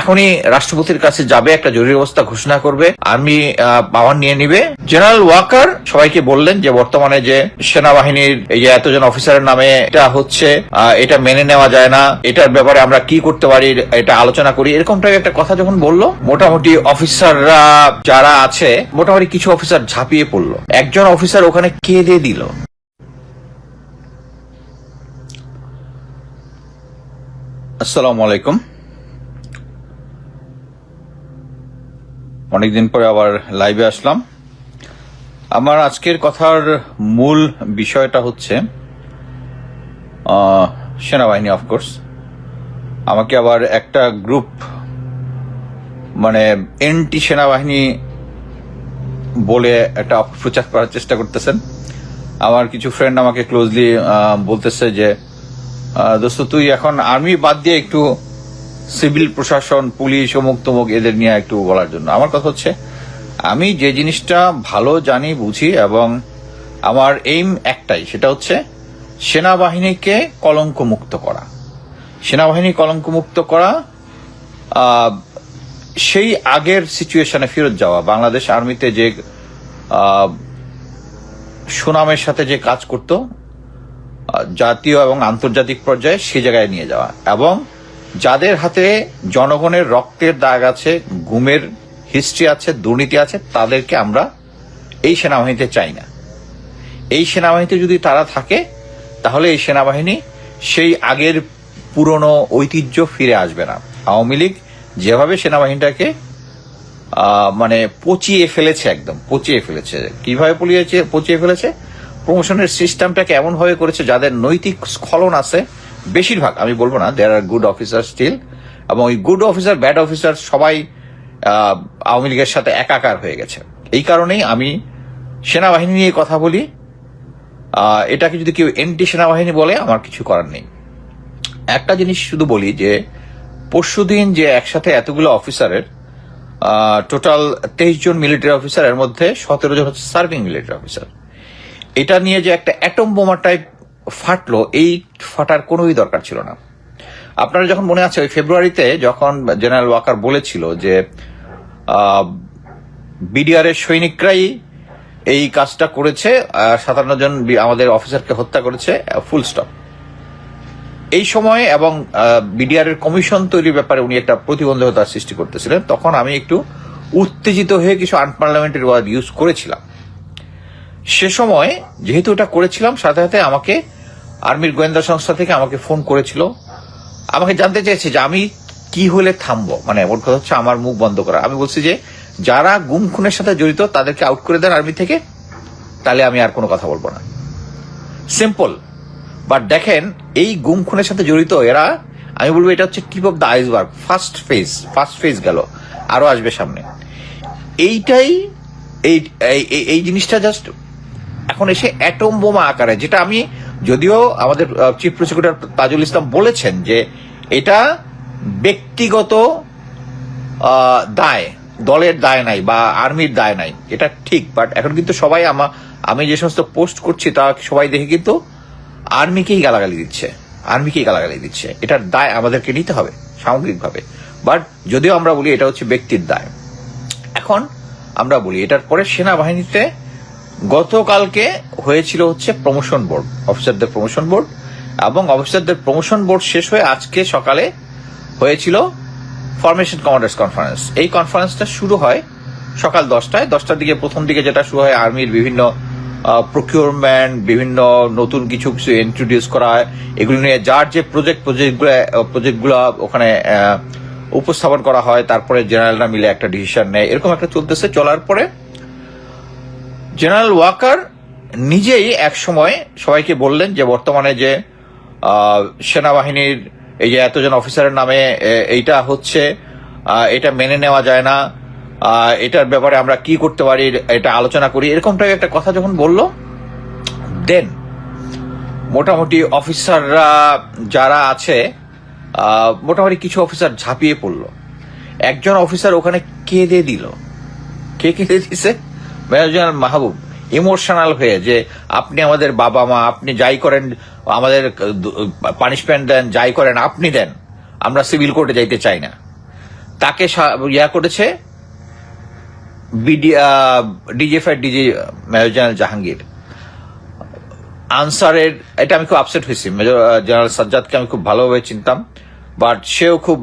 এখনই রাষ্ট্রপতির কাছে যাবে, একটা জরুরি অবস্থা ঘোষণা করবে, আর্মি পাওয়ার নিয়ে নিবে। জেনারেল ওয়াকার সবাইকে বললেন যে বর্তমানে যে সেনাবাহিনীর এই যে এতজন অফিসারের নামে এটা হচ্ছে, এটা মেনে নেওয়া যায় না, এটার ব্যাপারে আমরা কি করতে পারি এটা আলোচনা করি, এরকম টাইপের একটা কথা যখন বললো, মোটামুটি অফিসাররা যারা আছে মোটামুটি কিছু অফিসার ঝাঁপিয়ে পড়লো। একজন অফিসার ওখানে কেঁদে দিল। আসসালামু আলাইকুম। অনেকদিন পরে আবার লাইভে আসলাম। আমার আজকের কথার মূল বিষয়টা হচ্ছে সেনাবাহিনী। অফকোর্স আমাকে আবার একটা গ্রুপ মানে এন্টি সেনাবাহিনী বলে একটা অপপ্রচার করার চেষ্টা করতেছেন। আমার কিছু ফ্রেন্ড আমাকে ক্লোজলি বলতেছে যে দোস্ত তুই এখন আর্মি বাদ দিয়ে একটু সিভিল প্রশাসন, পুলিশ, অমুক তমুক এদের নিয়ে একটু বলার জন্য। আমার কথা হচ্ছে আমি যে জিনিসটা ভালো জানি, বুঝি, এবং আমার এইম একটাই, সেটা হচ্ছে সেনাবাহিনীকে কলঙ্ক মুক্ত করা। সেনাবাহিনী কলঙ্ক মুক্ত করা, সেই আগের সিচুয়েশনে ফেরত যাওয়া, বাংলাদেশ আর্মিতে যে সুনামের সাথে যে কাজ করত জাতীয় এবং আন্তর্জাতিক পর্যায়ে, সে জায়গায় নিয়ে যাওয়া, এবং যাদের হাতে জনগণের রক্তের দাগ আছে, গুমের হিস্ট্রি আছে, দুর্নীতি আছে, তাদেরকে আমরা এই সেনাবাহিনীতে চাই না। এই সেনাবাহিনীতে যদি তারা থাকে তাহলে এই সেনাবাহিনী সেই আগের পুরনো ঐতিহ্য ফিরে আসবে না। আওয়ামী লীগ যেভাবে সেনাবাহিনীটাকে মানে পচিয়ে ফেলেছে, একদম পচিয়ে ফেলেছে। কিভাবে পচিয়ে ফেলেছে? প্রমোশনের সিস্টেমটাকে এমন ভাবে করেছে যাদের নৈতিক স্খলন আছে, বেশিরভাগ, আমি বলবো না, দেয়ার আর গুড অফিসার স্টিল, এবং ওই গুড অফিসার ব্যাড অফিসার সবাই আওয়ামী লীগের সাথে একাকার হয়ে গেছে। এই কারণেই আমি সেনাবাহিনী নিয়ে কথা বলি। এটাকে যদি কেউ এন্টি সেনাবাহিনী বলে, আমার কিছু করার নেই। একটা জিনিস শুধু বলি যে পরশুদিন যে একসাথে এতগুলো অফিসারের টোটাল 23 জন মিলিটারি অফিসার, এর মধ্যে 17 জন হচ্ছে সার্ভিং মিলিটারি অফিসার, এটা নিয়ে যে একটা অ্যাটম বোমা টাইপ ফাটলো, এই ফাটার কোনোই দরকার ছিল না। আপনারা যখন মনে আছে ওই ফেব্রুয়ারিতে যখন জেনারেল ওয়াকার বলেছিল যে বিডিআর এর সৈনিকরাই এই কাজটা করেছে, 57 জন আমাদের অফিসারকে হত্যা করেছে, ফুল স্টপ। এই সময় এবং বিডিআর এর কমিশন তৈরির ব্যাপারে উনি একটা প্রতিবন্ধকতার সৃষ্টি করতেছিলেন, তখন আমি একটু উত্তেজিত হয়ে কিছু আনপার্লামেন্টারি ওয়ার্ড ইউজ করেছিলাম। সে সময় যেহেতু এটা করেছিলাম, সাথে সাথে আমাকে আর্মির গোয়েন্দা সংস্থা থেকে আমাকে ফোন করেছিল, আমাকে জানতে চেয়েছে যে আমি কি হলে থামবো, মানে ওর কথা হচ্ছে আমার মুখ বন্ধ করা। আমি বলছি যে যারা গুম খুনের সাথে জড়িত তাদেরকে আউট করে দেন আর্মি থেকে, তাহলে আমি আর কোনো কথা বলবো না। সিম্পল। বাট দেখেন, এই গুম খুনের সাথে জড়িত এরা, আমি বলবো এটা হচ্ছে tip of the iceberg, first phase গেল, আরো আসবে সামনে। এইটাই এই জিনিসটা জাস্ট এখন এসে অ্যাটম বোমা আকারে, যেটা আমি, যদিও আমাদের চিফ প্রসিকিউটর তাজুল ইসলাম বলেছেন যে এটা ব্যক্তিগত দায়, দলের দায় নাই বা আর্মির দায় নাই, এটা ঠিক। বাট এখন কিন্তু সবাই আমি যে সমস্ত পোস্ট করছি তা সবাই দেখে কিন্তু আর্মিকেই গালাগালি দিচ্ছে। এটার দায় আমাদেরকে নিতে হবে সামগ্রিকভাবে। বাট যদিও আমরা বলি এটা হচ্ছে ব্যক্তির দায়, এখন আমরা বলি এটার পরে সেনাবাহিনীতে গতকালকে হয়েছিল হচ্ছে প্রমোশন বোর্ড, অফিসারদের প্রমোশন বোর্ড, এবং অফিসারদের প্রমোশন বোর্ড শেষ হয়ে আজকে সকালে হয়েছিল ফরমেশন কমান্ডার্স কনফারেন্স। এই কনফারেন্সটা শুরু হয় সকাল 10টার দিকে। প্রথম দিকে যেটা শুরু হয় আর্মির বিভিন্ন প্রকিউরমেন্ট, বিভিন্ন নতুন কিছু ইন্ট্রোডিউস করা হয়, এগুলো নিয়ে যার যে প্রজেক্টগুলো ওখানে উপস্থাপন করা হয়, তারপরে জেনারেলরা মিলে একটা ডিসিশন নেয়, এরকম একটা চলার পরে জেনারেল ওয়াকার নিজেই এক সময় সবাইকে বললেন যে বর্তমানে যে সেনাবাহিনীর এই যে এতজন অফিসারের নামে এইটা হচ্ছে, এটা মেনে নেওয়া যায় না, এটার ব্যাপারে আমরা কি করতে পারি এটা আলোচনা করি, এরকম টাইপের একটা কথা যখন বললো, দেন মোটামুটি অফিসাররা যারা আছে মোটামুটি কিছু অফিসার ঝাঁপিয়ে পড়লো। একজন অফিসার ওখানে কেঁদে দিল। কে কেঁদে দিছে? মেজর জেনারেল মাহবুব ইমোশনাল হয়ে, যে আপনি আমাদের বাবা মা, আপনি যাই করেন, আমাদের পানিশমেন্ট দেন, যাই করেন আপনি দেন, আমরা সিভিল কোর্টে যাইতে চাই না। তাকে করেছে DGFI DG major general Jahangir. আনসারের এটা আমি খুব আপসেট হয়েছি। মেজর জেনারেল সাজ্জাদকে আমি খুব ভালোভাবে চিনতাম, বাট সেও খুব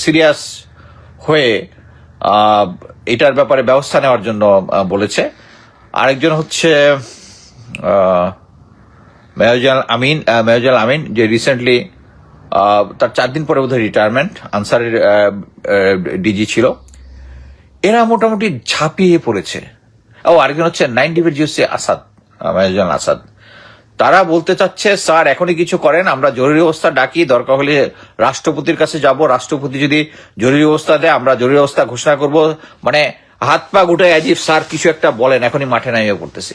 সিরিয়াস হয়ে এটার ব্যাপারে ব্যবস্থা নেওয়ার জন্য বলেছে। আরেকজন হচ্ছে মেজর জেনারেল আমিন, যে রিসেন্টলি তার 4 দিন পরে বোধহয় রিটায়ারমেন্ট, আনসারের ডিজি ছিল। এরা মোটামুটি ঝাঁপিয়ে পড়েছে। আরেকজন হচ্ছে 9 ডিভির GOC Asad, major general Asad. তারা বলতে চাচ্ছে স্যার এখনই কিছু করেন, আমরা জরুরি অবস্থা ডাকি, দরকার হলে রাষ্ট্রপতির কাছে যাব, রাষ্ট্রপতি যদি জরুরি অবস্থা দেয় আমরা জরুরি অবস্থা ঘোষণা করব। মানে হাত পা গুটায় আজিব স্যার কিছু একটা বলেন, এখনই মাঠে নামিয়ে পড়তেছি।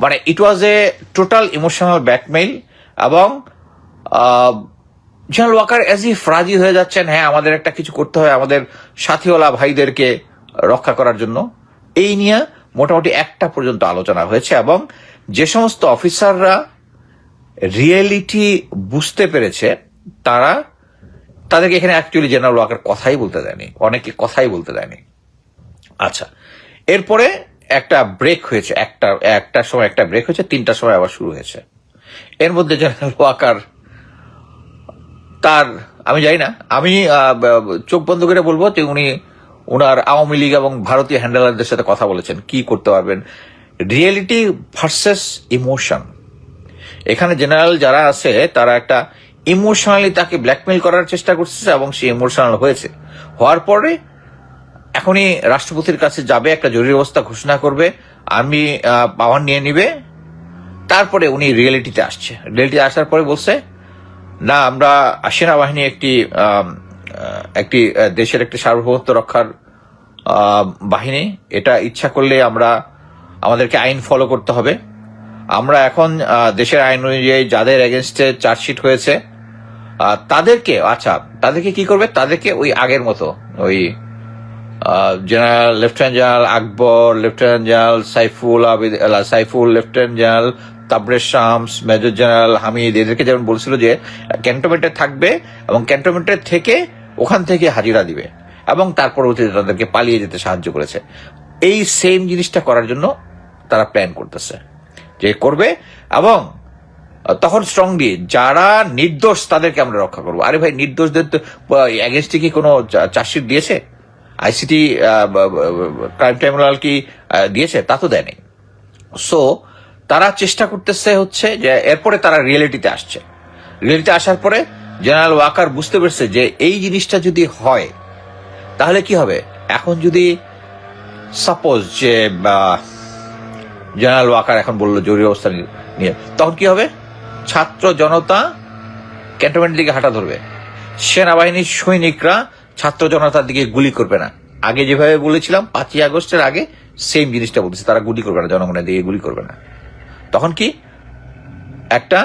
মানে ইট ওয়াজ এ টোটাল ইমোশনাল ব্ল্যাকমেইল। এবং জেনারেল ওয়াকার অ্যাজ ইফ রাজি হয়ে যাচ্ছেন, হ্যাঁ আমাদের একটা কিছু করতে হয় আমাদের সাথীওয়ালা ভাইদেরকে রক্ষা করার জন্য। এই নিয়ে মোটামুটি 1টা পর্যন্ত আলোচনা হয়েছে, এবং যে সমস্ত অফিসাররা রিয়েলিটি বুঝতে পেরেছে তাদেরকে এখানে অ্যাকচুয়ালি জেনারেল ওয়াকার কথাই বলতে দেয়নি, অনেকে কথাই বলতে দেয়নি। আচ্ছা, এরপরে একটা ব্রেক হয়েছে, একটার সময় একটা ব্রেক হয়েছে, 3টার সময় আবার শুরু হয়েছে। এর মধ্যে জেনারেল ওয়াকার আমি জানি না, আমি চোখ বন্ধ করে বলবো যে উনার আওয়ামী লীগ এবং ভারতীয় হ্যান্ডেলারদের সাথে কথা বলেছেন কি করতে পারবেন। Reality versus emotion. এখানে জেনারেল যারা আছে তারা একটা ইমোশনালি তাকে ব্ল্যাকমেইল করার চেষ্টা করছে, এবং সে ইমোশনাল হয়েছে। হওয়ার পরে এখনই রাষ্ট্রপতির কাছে যাবে, একটা জরুরি অবস্থা ঘোষণা করবে, আর্মি পাওয়ার নিয়ে নিবে। তারপরে উনি রিয়েলিটিতে আসছে। রিয়েলিটি আসার পরে বলছে না, আমরা সেনাবাহিনী একটি দেশের একটি সার্বভৌমত্ব রক্ষার বাহিনী, এটা ইচ্ছা করলে আমাদেরকে আইন ফলো করতে হবে। আমরা এখন দেশের আইন অনুযায়ী যাদের এগেনস্টে চার্জশিট হয়েছে তাদেরকে কি করবে, তাদেরকে ওই আগের মতো ওই lieutenant general Akbar, lieutenant general Saiful, lieutenant general Tabrez Shams, major general Hamid, এদেরকে যেমন বলছিল যে ক্যান্টনমেন্টে থাকবে এবং ক্যান্টনমেন্টের থেকে ওখান থেকে হাজিরা দিবে, এবং তার পরবর্তীতে তাদেরকে পালিয়ে যেতে সাহায্য করেছে। এই সেম জিনিসটা করার জন্য তারা প্ল্যান করতেছে যে করবে, এবং তখন স্ট্রংলি যারা নির্দোষ তাদেরকে আমরা রক্ষা করবো। আরে ভাই, নির্দোষদের এগেনস্টে কি কোনো চার্জশিট দিয়েছে? আইসিটি ক্রাইম ট্রাইব্যুনাল কি দিয়েছে? তা তো দেয়নি। সো তারা চেষ্টা করতেছে হচ্ছে যে এরপরে তারা রিয়েলিটিতে আসছে। রিয়েলিটিতে আসার পরে জেনারেল ওয়াকার বুঝতে পেরেছে যে এই জিনিসটা যদি হয় তাহলে কি হবে। এখন যদি সাপোজ যে জেনারেল ওয়াকার এখন বললো জরুরি অবস্থা নিয়ে, তখন কি হবে? ছাত্র জনতা ক্যান্টনমেন্টের দিকে হাঁটা ধরবে, সেনাবাহিনীর সৈনিকরা ছাত্র জনতার দিকে গুলি করবে না। আগে যেভাবে বলেছিলাম 5ই আগস্টের আগে সেম জিনিসটা বলতেছে, তারা গুলি করবে না, জনগণের দিকে গুলি করবে না। তখন কি একটা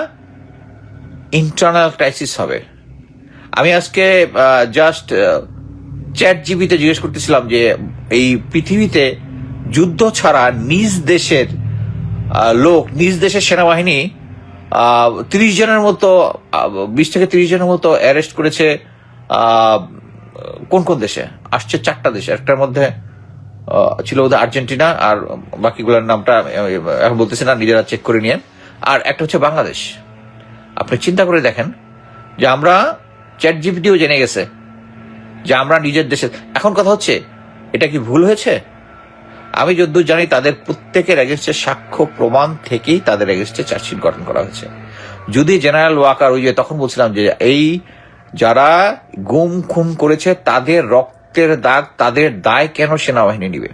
ইন্টারনাল ক্রাইসিস হবে। আমি আজকে জাস্ট চ্যাট জিবিতে জিজ্ঞেস করতেছিলাম যে এই পৃথিবীতে যুদ্ধ ছাড়া নিজ দেশের লোক, নিজ দেশের সেনাবাহিনী 30 জনের মতো 20 থেকে 30 জনের মতো অ্যারেস্ট করেছে। কোন কোন দেশে আসছে? 4টা দেশে। একটার মধ্যে ছিল বোধহয় আর্জেন্টিনা, আর বাকিগুলোর নামটা এখন বলতেছি না, নিজেরা চেক করে নিয়ে। আর একটা হচ্ছে বাংলাদেশ। আপনি চিন্তা করে দেখেন যে আমরা চ্যাট জিপিটিও জেনে গেছে যে আমরা নিজের দেশে। এখন কথা হচ্ছে এটা কি ভুল হয়েছে? আমি যদ্দূর জানি তাদের প্রত্যেকের এগেনস্টে সাক্ষ্য প্রমাণ থেকেই তাদের এগেনস্টে চার্জশিট গঠন করা হয়েছে। যদি জেনারেল ওয়াকার ওই যে তখন বলছিলাম যে এই যারা গুম খুন করেছে তাদের রক্তের দাগ, তাদের দায় কেন সেনাবাহিনী নিবে?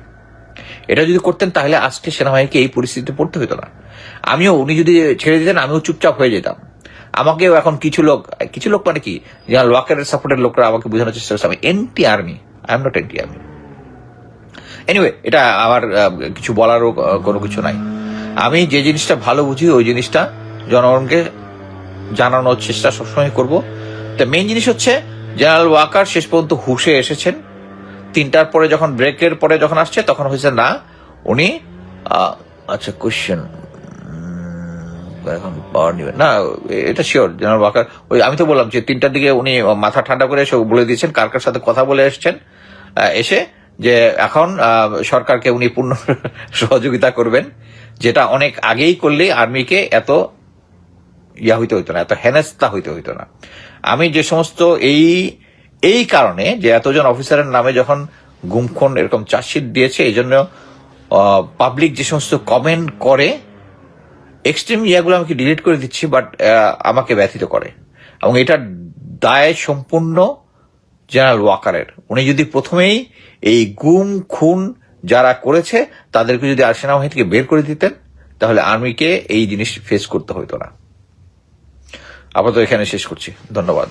এটা যদি করতেন তাহলে আজকে সেনাবাহিনীকে এই পরিস্থিতিতে পড়তে হতো না। উনি যদি ছেড়ে দিতেন আমিও চুপচাপ হয়ে যেতাম। আমাকেও এখন কিছু লোক মানে কি, জেনারেল ওয়াকারের সাপোর্টের লোকরা আমাকে বোঝানোর চেষ্টা করছে আমি anti army. I am not anti army. Anyway, এটা আমার কিছু বলারও কোনো কিছু নাই। আমি যে জিনিসটা ভালো বুঝি ওই জিনিসটা জনগণকে জানানোর চেষ্টা সবসময় করব। তো মেইন জিনিস হচ্ছে জেনারেল ওয়াকার শেষ পর্যন্ত হুশে এসেছেন। 3টার পরে যখন ব্রেকের পরে যখন আসছে তখন হয়েছে না উনি আচ্ছা কোশ্চেন এখন পাওয়ার নিবেন না, এটা শিওর জেনারেল ওয়াকার। ওই আমি তো বললাম যে 3টার দিকে উনি মাথা ঠান্ডা করে এসে বলে দিয়েছেন কার কার সাথে কথা বলে এসছেন, এসে যে এখন সরকারকে উনি পূর্ণ সহযোগিতা করবেন, যেটা অনেক আগেই করলে আর্মিকে এত হইতে হইতো না, এত হেনস্থা হইতো না। আমি যে সমস্ত এই কারণে যে এতজন অফিসারের নামে যখন গুমখুন এরকম চার্জশিট দিয়েছে, এই জন্য পাবলিক যে সমস্ত কমেন্ট করে এক্সট্রিম ইয়াগুলো আমাকে ডিলিট করে দিচ্ছি, বাট আমাকে ব্যথিত করে। এবং এটার দায় সম্পূর্ণ জেনারেল ওয়াকারের। উনি যদি প্রথমেই এই গুম খুন যারা করেছে তাদেরকে যদি আর সেনাবাহিনী থেকে বের করে দিতেন, তাহলে আর্মিকে এই জিনিস ফেস করতে হতো না। আপাতত এখানে শেষ করছি, ধন্যবাদ।